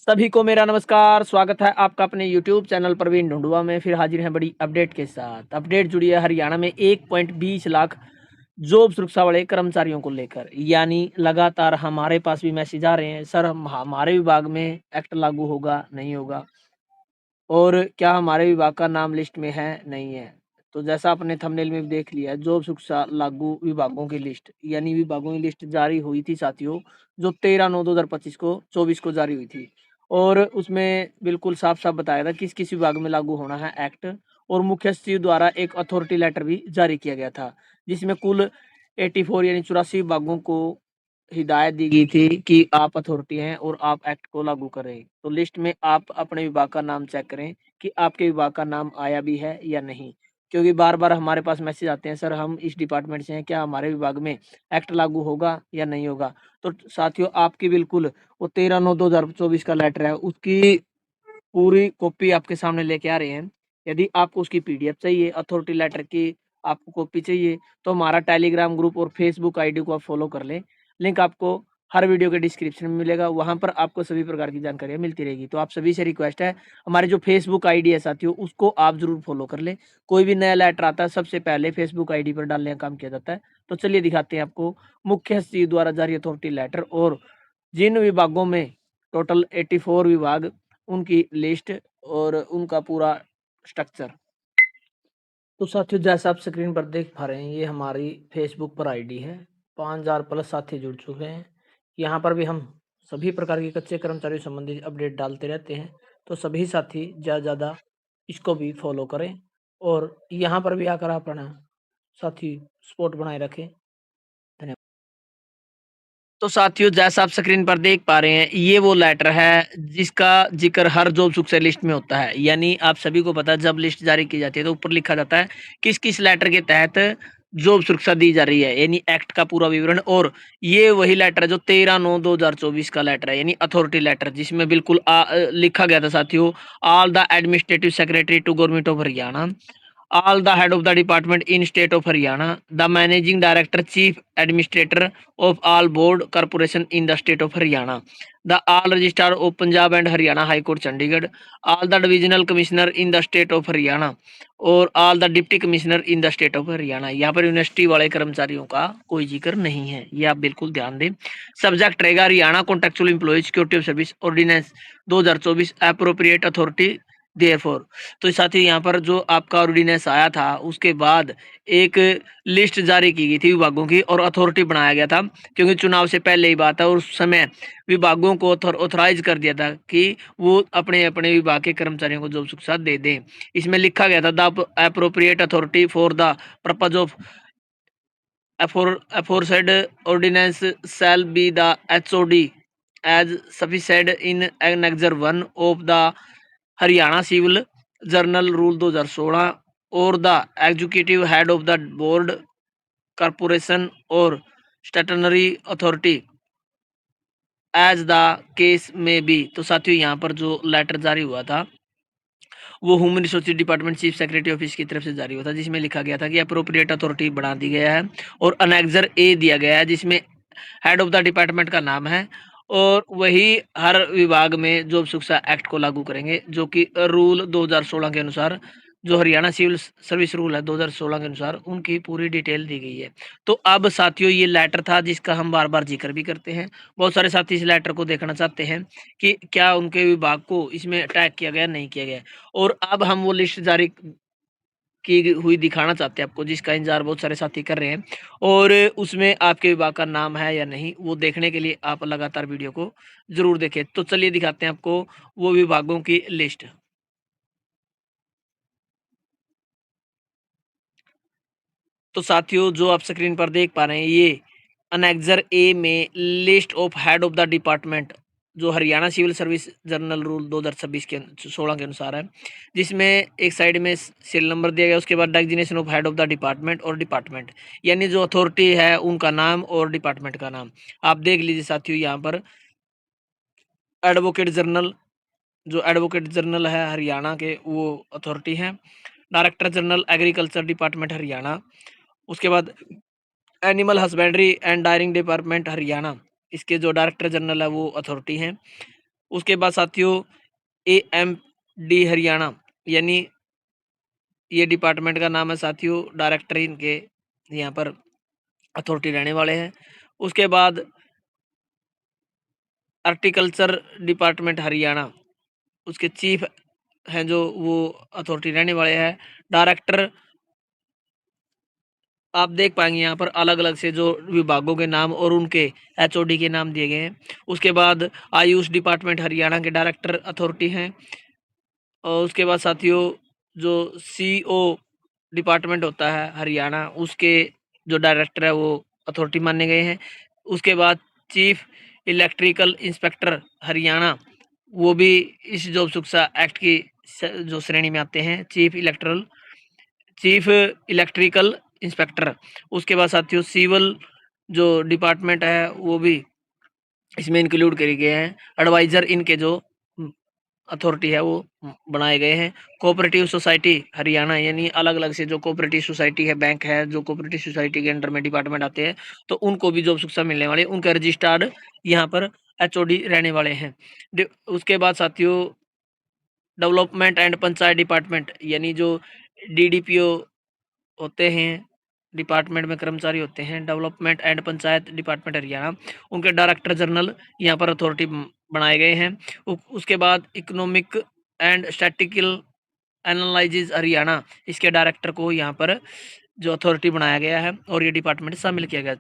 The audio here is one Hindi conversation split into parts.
सभी को मेरा नमस्कार, स्वागत है आपका अपने यूट्यूब चैनल प्रवीण ढूंढुआ में। फिर हाजिर हैं बड़ी अपडेट के साथ। अपडेट जुड़ी है हरियाणा में 1.20 लाख जॉब सुरक्षा वाले कर्मचारियों को लेकर। यानी लगातार हमारे पास भी मैसेज आ रहे हैं, सर हमारे विभाग में एक्ट लागू होगा, नहीं होगा, और क्या हमारे विभाग का नाम लिस्ट में है, नहीं है। तो जैसा आपने थंबनेल में भी देख लिया, जॉब सुरक्षा लागू विभागों की लिस्ट, यानी विभागों की लिस्ट जारी हुई थी साथियों, जो 13/9/2025 को 24 को जारी हुई थी। और उसमें बिल्कुल साफ साफ बताया था किस किस विभाग में लागू होना है एक्ट। और मुख्य सचिव द्वारा एक अथॉरिटी लेटर भी जारी किया गया था, जिसमें कुल 84 यानी 84 विभागों को हिदायत दी गई थी कि आप अथॉरिटी हैं और आप एक्ट को लागू करें। तो लिस्ट में आप अपने विभाग का नाम चेक करें कि आपके विभाग का नाम आया भी है या नहीं, क्योंकि बार बार हमारे पास मैसेज आते हैं, सर हम इस डिपार्टमेंट से हैं, क्या हमारे विभाग में एक्ट लागू होगा या नहीं होगा। तो साथियों, आपकी बिल्कुल वो 13/9/2024 का लेटर है, उसकी पूरी कॉपी आपके सामने लेके आ रहे हैं। यदि आपको उसकी पीडीएफ चाहिए, अथॉरिटी लेटर की आपको कॉपी चाहिए, तो हमारा टेलीग्राम ग्रुप और फेसबुक आईडी को आप फॉलो कर लें। लिंक आपको हर वीडियो के डिस्क्रिप्शन में मिलेगा, वहाँ पर आपको सभी प्रकार की जानकारियाँ मिलती रहेगी। तो आप सभी से रिक्वेस्ट है, हमारी जो फेसबुक आईडी है साथियों, उसको आप ज़रूर फॉलो कर लें। कोई भी नया लेटर आता है, सबसे पहले फेसबुक आईडी पर डालने का काम किया जाता है। तो चलिए दिखाते हैं आपको मुख्य सचिव द्वारा जारी अथॉरिटी लेटर और जिन विभागों में टोटल 84 विभाग, उनकी लिस्ट और उनका पूरा स्ट्रक्चर। तो साथियों, जैसा आप स्क्रीन पर देख पा रहे हैं, ये हमारी फेसबुक पर आईडी है। 5000 प्लस साथी जुड़ चुके हैं। यहाँ पर भी हम सभी प्रकार के कच्चे कर्मचारियों संबंधित अपडेट डालते रहते हैं। तो सभी साथी ज़्यादा ज़्यादा इसको भी फॉलो करें और यहाँ पर भी आकर अपना साथी सपोर्ट बनाए रखें। धन्यवाद। तो साथियों, जैसा आप स्क्रीन पर देख पा रहे हैं, ये वो लेटर है जिसका जिक्र हर जॉब सुरक्षा लिस्ट में होता है। यानी आप सभी को पता है, जब लिस्ट जारी की जाती है तो ऊपर लिखा जाता है किस किस लेटर के तहत जॉब सुरक्षा दी जा रही है, यानी एक्ट का पूरा विवरण। और ये वही लेटर है जो 13/9/2024 का लेटर है, यानी अथॉरिटी लेटर, जिसमें बिल्कुल लिखा गया था साथियों, all the administrative secretary to government of Haryana, all the head of the department in state of Haryana, the managing director, chief administrator of all board corporation in the state of Haryana, the all registrar of Punjab and Haryana High Court Chandigarh, all the divisional commissioner in the state of Haryana और all the deputy commissioner in the state of Haryana. यहाँ पर यूनिवर्सिटी वाले कर्मचारियों का कोई जिक्र नहीं है, ये आप बिल्कुल ध्यान दें। सब्जेक्ट रहेगा Haryana contractual employ security of service ordinance 2024 appropriate authority therefore. तो साथ ही यहाँ पर जो आपका ऑर्डिनेंस आया था, उसके बाद एक लिस्ट जारी की गई थी विभागों की और अथॉरिटी बनाया गया था, क्योंकि चुनाव से पहले ही बात है। और उस समय विभागों को ऑथराइज कर दिया था कि वो अपने अपने विभाग के कर्मचारियों को जॉब सुरक्षा दे दें। इसमें लिखा गया था, the appropriate authority for the purpose of aforesaid ordinance shall be the HOD as sufficient in Annexure 1 of the Haryana civil general rule 2016 और the executive head of the board corporation और statutory authority as the case may be. तो साथियों, यहाँ पर जो लेटर जारी हुआ था वो human resources department chief secretary office की तरफ से जारी हुआ था, जिसमें लिखा गया था कि अप्रोप्रिएट अथॉरिटी बना दी गया है और अनेक्जर ए दिया गया है, जिसमें हेड ऑफ द डिपार्टमेंट का नाम है। और वही हर विभाग में जॉब सुरक्षा एक्ट को लागू करेंगे, जो कि रूल 2016 के अनुसार, जो हरियाणा सिविल सर्विस रूल है 2016 के अनुसार, उनकी पूरी डिटेल दी गई है। तो अब साथियों, ये लेटर था जिसका हम बार बार जिक्र भी करते हैं। बहुत सारे साथी इस लेटर को देखना चाहते हैं कि क्या उनके विभाग को इसमें टैग किया गया, नहीं किया गया। और अब हम वो लिस्ट जारी की हुई दिखाना चाहते हैं आपको, जिसका इंतजार बहुत सारे साथी कर रहे हैं। और उसमें आपके विभाग का नाम है या नहीं, वो देखने के लिए आप लगातार वीडियो को जरूर देखें। तो चलिए दिखाते हैं आपको वो विभागों की लिस्ट। तो साथियों, जो आप स्क्रीन पर देख पा रहे हैं, ये अनेक्जर ए में list of head of the department, जो Haryana civil service general rule 2026 के 16 के अनुसार है, जिसमें एक साइड में सीरियल नंबर दिया गया, उसके बाद designation of head of the department और डिपार्टमेंट, यानी जो अथॉरिटी है उनका नाम और डिपार्टमेंट का नाम। आप देख लीजिए साथियों, यहाँ पर एडवोकेट जनरल, जो एडवोकेट जनरल है हरियाणा के, वो अथॉरिटी हैं। Director general agriculture department Haryana, उसके बाद animal husbandry and daring department Haryana, इसके जो डायरेक्टर जनरल है वो अथॉरिटी हैं। उसके बाद साथियों AMD हरियाणा, यानी ये डिपार्टमेंट का नाम है साथियों, डायरेक्टर इनके यहाँ पर अथॉरिटी रहने वाले हैं। उसके बाद हॉर्टिकल्चर डिपार्टमेंट हरियाणा, उसके चीफ हैं जो वो अथॉरिटी रहने वाले हैं। डायरेक्टर आप देख पाएंगे यहाँ पर अलग अलग से जो विभागों के नाम और उनके HOD के नाम दिए गए हैं। उसके बाद आयुष डिपार्टमेंट हरियाणा के डायरेक्टर अथॉरिटी हैं। और उसके बाद साथियों जो CO डिपार्टमेंट होता है हरियाणा, उसके जो डायरेक्टर है वो अथॉरिटी माने गए हैं। उसके बाद चीफ इलेक्ट्रिकल इंस्पेक्टर हरियाणा, वो भी इस जॉब सुरक्षा एक्ट की जो श्रेणी में आते हैं, चीफ इलेक्ट्रिकल इंस्पेक्टर। उसके बाद साथियों सिविल जो डिपार्टमेंट है वो भी इसमें इंक्लूड करे गए हैं। एडवाइजर इनके जो अथॉरिटी है वो बनाए गए हैं। कोऑपरेटिव सोसाइटी हरियाणा, यानी अलग अलग से जो कोऑपरेटिव सोसाइटी है, बैंक है, जो कोऑपरेटिव सोसाइटी के अंडर में डिपार्टमेंट आते हैं, तो उनको भी जॉब शिक्षा मिलने वाले, उनके रजिस्टर्ड यहाँ पर HOD रहने वाले हैं। उसके बाद साथियों डेवलपमेंट एंड पंचायत डिपार्टमेंट, यानी जो DDPO होते हैं, डिपार्टमेंट में कर्मचारी होते हैं, development and panchayat department Haryana, उनके डायरेक्टर जनरल यहाँ पर अथॉरिटी बनाए गए हैं। उसके बाद economic and statistical analysis Haryana, इसके डायरेक्टर को यहाँ पर जो अथॉरिटी बनाया गया है और ये डिपार्टमेंट शामिल किया गया।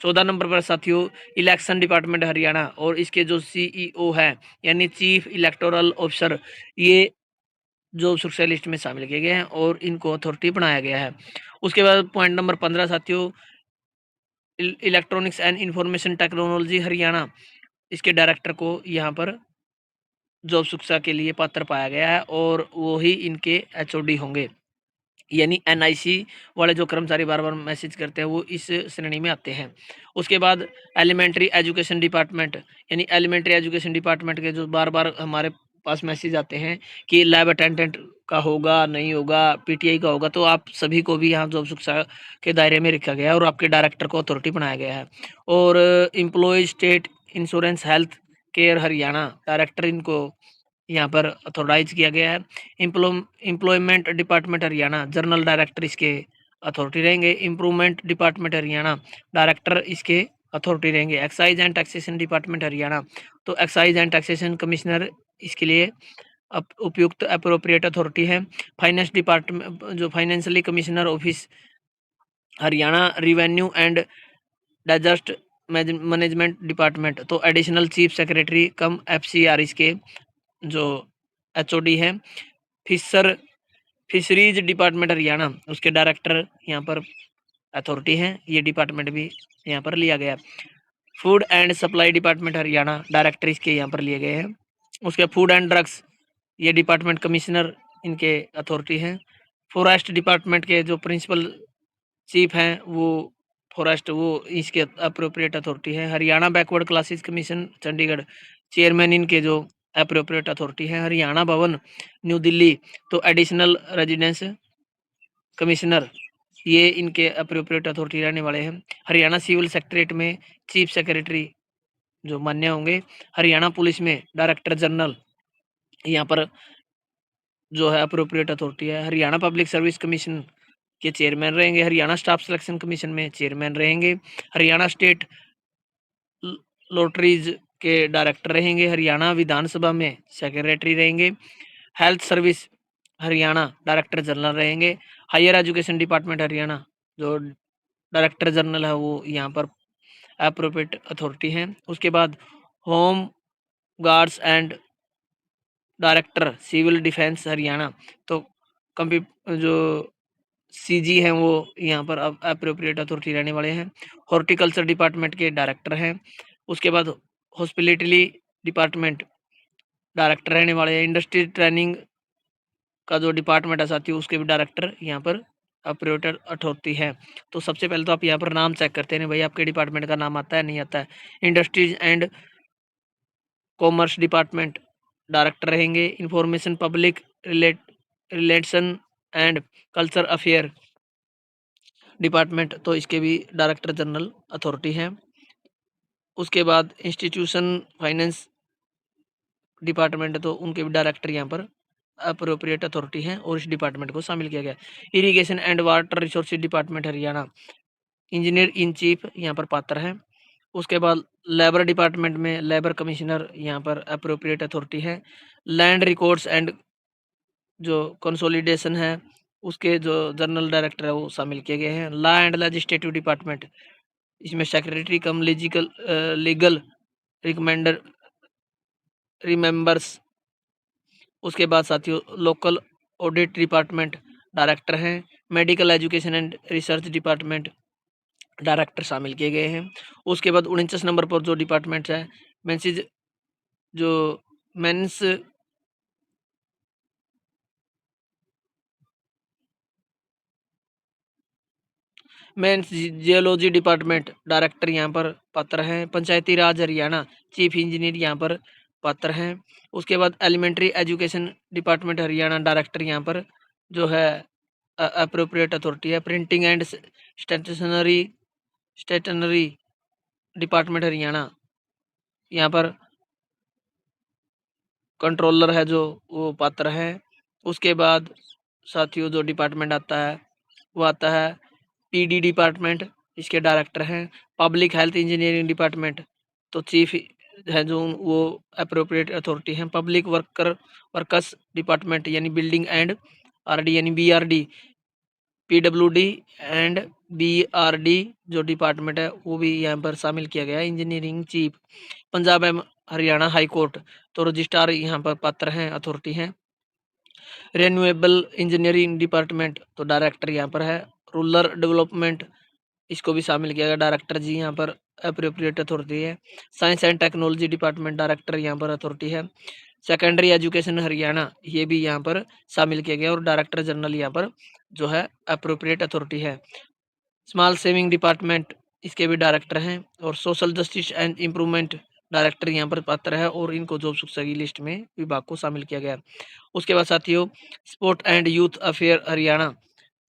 14 नंबर पर साथियों इलेक्शन डिपार्टमेंट हरियाणा, और इसके जो CEO है यानी चीफ इलेक्टोरल ऑफिसर, ये जो सुरक्षा लिस्ट में शामिल किए गए हैं और इनको अथॉरिटी बनाया गया है। उसके बाद पॉइंट नंबर 15 साथियों electronics and information technology Haryana, इसके डायरेक्टर को यहाँ पर जॉब शिक्षा के लिए पात्र पाया गया है और वो ही इनके HOD होंगे, यानी NIC वाले जो कर्मचारी बार बार मैसेज करते हैं वो इस श्रेणी में आते हैं। उसके बाद एलिमेंट्री एजुकेशन डिपार्टमेंट, यानी एलिमेंट्री एजुकेशन डिपार्टमेंट के जो बार बार हमारे पास मैसेज आते हैं कि लैब अटेंडेंट का होगा, नहीं होगा, PTI का होगा, तो आप सभी को भी यहाँ जॉब शिक्षा के दायरे में रखा गया है और आपके डायरेक्टर को अथॉरिटी बनाया गया है। और employ state insurance health care Haryana, director इनको यहाँ पर अथोराइज किया गया है। Employment department Haryana, general director इसके अथॉरिटी रहेंगे। इम्प्रूवमेंट डिपार्टमेंट हरियाणा, डायरेक्टर इसके अथॉरिटी रहेंगे। Excise and taxation department Haryana, तो एक्साइज एंड टैक्सेशन कमिश्नर इसके लिए उपयुक्त अप्रोप्रिएट अथॉरिटी है। फाइनेंस डिपार्टमेंट जो financially commissioner office Haryana, revenue and disaster management department, तो additional chief secretary cum FCR इसके जो HOD है। फिशरीज डिपार्टमेंट हरियाणा, उसके डायरेक्टर यहाँ पर अथॉरिटी हैं, ये डिपार्टमेंट भी यहाँ पर लिया गया। Food and supply department Haryana, director इसके यहाँ पर लिए गए हैं। उसके फूड एंड ड्रग्स, ये डिपार्टमेंट कमिश्नर इनके अथॉरिटी हैं। फॉरेस्ट डिपार्टमेंट के जो प्रिंसिपल चीफ हैं वो फॉरेस्ट, वो इसके अप्रोप्रिएट अथॉरिटी है। Haryana backward classes commission Chandigarh, chairman इनके जो अप्रोप्रिएट अथॉरिटी है। हरियाणा भवन न्यू दिल्ली, तो एडिशनल रेजिडेंस कमिश्नर, ये इनके अप्रोप्रिएट अथॉरिटी रहने वाले हैं। हरियाणा सिविल सेक्रेटरीट में चीफ सेक्रेटरी जो मान्य होंगे। हरियाणा पुलिस में डायरेक्टर जनरल यहाँ पर जो है अप्रोप्रिएट अथॉरिटी है। हरियाणा पब्लिक सर्विस कमीशन के चेयरमैन रहेंगे। हरियाणा स्टाफ सिलेक्शन कमीशन में चेयरमैन रहेंगे। हरियाणा स्टेट लॉटरीज के डायरेक्टर रहेंगे। हरियाणा विधानसभा में सेक्रेटरी रहेंगे। Health service Haryana director general रहेंगे। हायर एजुकेशन डिपार्टमेंट हरियाणा, जो डायरेक्टर जनरल है वो यहाँ पर अप्रोप्रिएट अथॉरिटी हैं। उसके बाद home guards and director civil defence Haryana, तो कंप्यू जो CG हैं वो यहाँ पर अब अप्रोप्रिएट अथॉरिटी रहने वाले हैं। हॉर्टिकल्चर डिपार्टमेंट के डायरेक्टर हैं। उसके बाद हॉस्पिटलिटी डिपार्टमेंट डायरेक्टर रहने वाले हैं। इंडस्ट्री ट्रेनिंग का जो डिपार्टमेंट है साथियों, उसके भी डायरेक्टर यहाँ पर अप्रोप्रिएट अथॉरिटी है। तो सबसे पहले तो आप यहाँ पर नाम चेक करते हैं भाई आपके डिपार्टमेंट का नाम आता है नहीं आता है। Industries and commerce department director रहेंगे। Information public relation and culture affair department, तो इसके भी डायरेक्टर जनरल अथॉरिटी हैं। उसके बाद इंस्टीट्यूशन फाइनेंस डिपार्टमेंट तो उनके भी डायरेक्टर यहाँ पर अप्रोप्रिएट अथॉरिटी हैं और इस डिपार्टमेंट को शामिल किया गया। Irrigation and water resources department Haryana, engineer in chief यहाँ पर पात्र हैं। उसके बाद लेबर डिपार्टमेंट में लेबर कमिश्नर यहाँ पर अप्रोप्रिएट अथॉरिटी है। लैंड रिकॉर्ड्स एंड जो कंसोलिडेशन है उसके जो जनरल डायरेक्टर है वो शामिल किए गए हैं। लॉ एंड लेजिस्लेटिव डिपार्टमेंट, इसमें सेक्रेटरी कम लीगल रिकमेंडर रिमेंबर्स। उसके बाद साथियों लोकल ऑडिट डिपार्टमेंट डायरेक्टर हैं। Medical education and research department director शामिल किए गए हैं। उसके बाद 49 नंबर पर जो डिपार्टमेंट है मेंसिज जो mines mines geology department director यहाँ पर पात्र हैं। पंचायती राज हरियाणा चीफ इंजीनियर यहाँ पर पात्र हैं। उसके बाद elementary education department Haryana director यहाँ पर जो है अप्रोप्रिएट अथॉरिटी है। Printing and stationery department Haryana, यहाँ पर कंट्रोलर है जो वो पात्र है। उसके बाद साथियों जो डिपार्टमेंट आता है वो आता है पीडी डिपार्टमेंट, इसके डायरेक्टर हैं। पब्लिक हेल्थ इंजीनियरिंग डिपार्टमेंट तो चीफ है जो वो अप्रोप्रिएट अथॉरिटी हैं। पब्लिक वर्कस डिपार्टमेंट यानी बिल्डिंग एंड आरडी यानी बीआरडी, पीडब्ल्यूडी एंड बीआरडी जो डिपार्टमेंट है वो भी यहाँ पर शामिल किया गया है। इंजीनियरिंग चीफ पंजाब एवं हरियाणा हाई कोर्ट तो रजिस्ट्रार यहाँ पर पात्र हैं, अथॉरिटी हैं। रिन्यूएबल इंजीनियरिंग डिपार्टमेंट तो डायरेक्टर यहाँ पर है। रूरल डेवलपमेंट इसको भी शामिल किया गया, डायरेक्टर जी यहाँ पर अप्रोप्रिएट अथॉरिटी है। Science and technology department director यहाँ पर अथॉरिटी है। सेकेंडरी एजुकेशन हरियाणा ये भी यहाँ पर शामिल किया गया और डायरेक्टर जनरल यहाँ पर जो है अप्रोप्रिएट अथॉरिटी है। स्मॉल सेविंग डिपार्टमेंट इसके भी डायरेक्टर हैं और social justice and improvement director यहाँ पर पात्र है और इनको जॉब शिक्षा की लिस्ट में विभाग को शामिल किया गया। उसके बाद साथियों sport and youth affair Haryana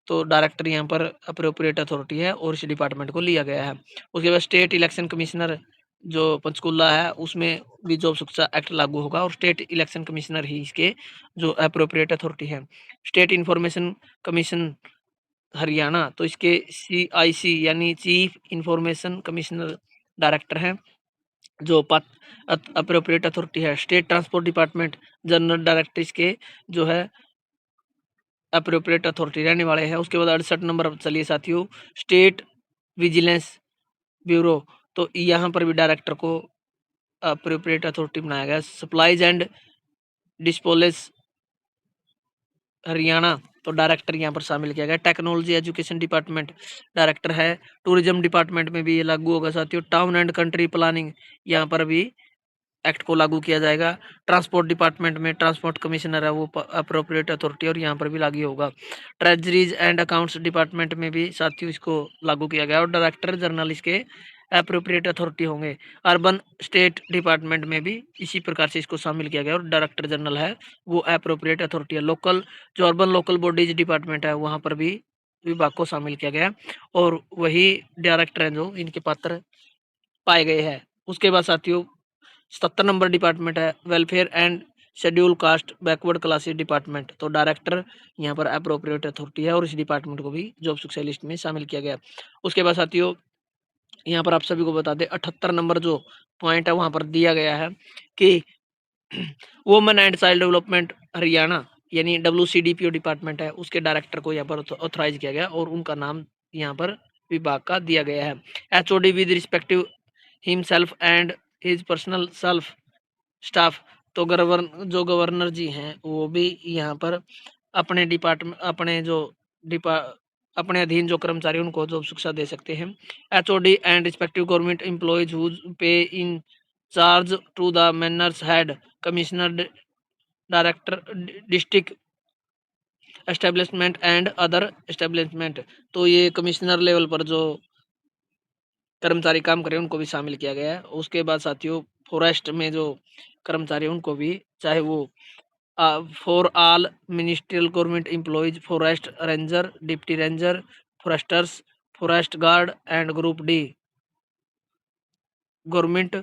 तो डायरेक्टर यहाँ पर अप्रोप्रिएट अथॉरिटी है और इस डिपार्टमेंट को लिया गया है। उसके बाद स्टेट इलेक्शन कमिश्नर जो पंचकुला है उसमें भी जॉब शिक्षा एक्ट लागू होगा और स्टेट इलेक्शन कमिश्नर ही इसके जो अप्रोप्रिएट अथॉरिटी है। स्टेट इंफॉर्मेशन कमीशन हरियाणा तो इसके CIC यानी चीफ इंफॉर्मेशन कमिश्नर डायरेक्टर हैं जो अप्रोप्रिएट अथॉरिटी है। State transport department general director इसके जो है अप्रोप्रिएट अथॉरिटी रहने वाले हैं। उसके बाद 68 नंबर पर चलिए साथियों स्टेट विजिलेंस ब्यूरो तो यहाँ पर भी डायरेक्टर को अप्रोप्रिएट अथॉरिटी बनाया गया। सप्लाईज एंड डिस्पोलेस हरियाणा तो डायरेक्टर यहाँ पर शामिल किया गया। टेक्नोलॉजी एजुकेशन डिपार्टमेंट डायरेक्टर है। टूरिज्म डिपार्टमेंट में भी ये लागू होगा साथियों। टाउन एंड कंट्री प्लानिंग यहाँ पर भी एक्ट को लागू किया जाएगा। ट्रांसपोर्ट डिपार्टमेंट में ट्रांसपोर्ट कमिश्नर है वो अप्रोप्रिएट अथॉरिटी और यहाँ पर भी लागू होगा। ट्रेजरीज एंड अकाउंट्स डिपार्टमेंट में भी साथियों इसको लागू किया गया और डायरेक्टर जनरल इसके अप्रोप्रिएट अथॉरिटी होंगे। अर्बन स्टेट डिपार्टमेंट में भी इसी प्रकार से इसको शामिल किया गया और डायरेक्टर जनरल है वो अप्रोप्रिएट अथॉरिटी है। लोकल जो अर्बन लोकल बॉडीज डिपार्टमेंट है वहाँ पर भी विभाग को शामिल किया गया और वही डायरेक्टर हैं जो इनके पात्र पाए गए हैं। उसके बाद साथियों 77 नंबर डिपार्टमेंट है welfare and schedule caste backward classes department तो डायरेक्टर यहाँ पर अप्रोप्रिएट अथॉरिटी है और इस डिपार्टमेंट को भी जॉब शिक्षा लिस्ट में शामिल किया गया। उसके बाद साथियों यहाँ पर आप सभी को बता दें 78 नंबर जो पॉइंट है वहाँ पर दिया गया है कि women and child development Haryana यानी WCDPO डिपार्टमेंट है उसके डायरेक्टर को यहाँ पर ऑथराइज किया गया और उनका नाम यहाँ पर विभाग का दिया गया है। HOD with respective himself and his personal self staff तो गवर्नर जी हैं वो भी यहाँ पर अपने डिपार्टमेंट अपने अधीन जो कर्मचारी उनको जॉब शिक्षा दे सकते हैं। HOD and respective government employees who pay in charge to the manners head commissioner director district establishment and other establishment तो ये कमिश्नर लेवल पर जो कर्मचारी काम करें उनको भी शामिल किया गया है। उसके बाद साथियों फॉरेस्ट में जो कर्मचारी उनको भी चाहे वो for all ministerial government employees forest ranger deputy ranger Forester's forest guard and group D government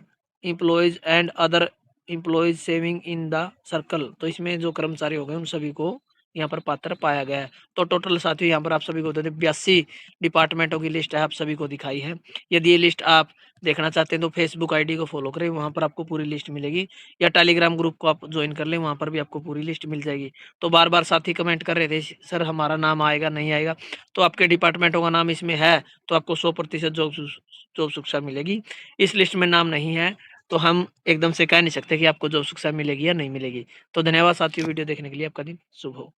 employees and other employees saving in the circle, तो इसमें जो कर्मचारी हो गए उन सभी को यहाँ पर पात्र पाया गया है। तो टोटल साथियों यहाँ पर आप सभी को 82 डिपार्टमेंटों की लिस्ट है, आप सभी को दिखाई है। यदि ये लिस्ट आप देखना चाहते हैं तो फेसबुक आईडी को फॉलो करें, वहाँ पर आपको पूरी लिस्ट मिलेगी, या टेलीग्राम ग्रुप को आप ज्वाइन कर लें, वहाँ पर भी आपको पूरी लिस्ट मिल जाएगी। तो बार बार साथी कमेंट कर रहे थे सर हमारा नाम आएगा नहीं आएगा, तो आपके डिपार्टमेंटों का नाम इसमें है तो आपको 100% जॉब सुरक्षा मिलेगी। इस लिस्ट में नाम नहीं है तो हम एकदम से कह नहीं सकते कि आपको जॉब सुरक्षा मिलेगी या नहीं मिलेगी। तो धन्यवाद साथियों, वीडियो देखने के लिए, आपका दिन शुभ हो।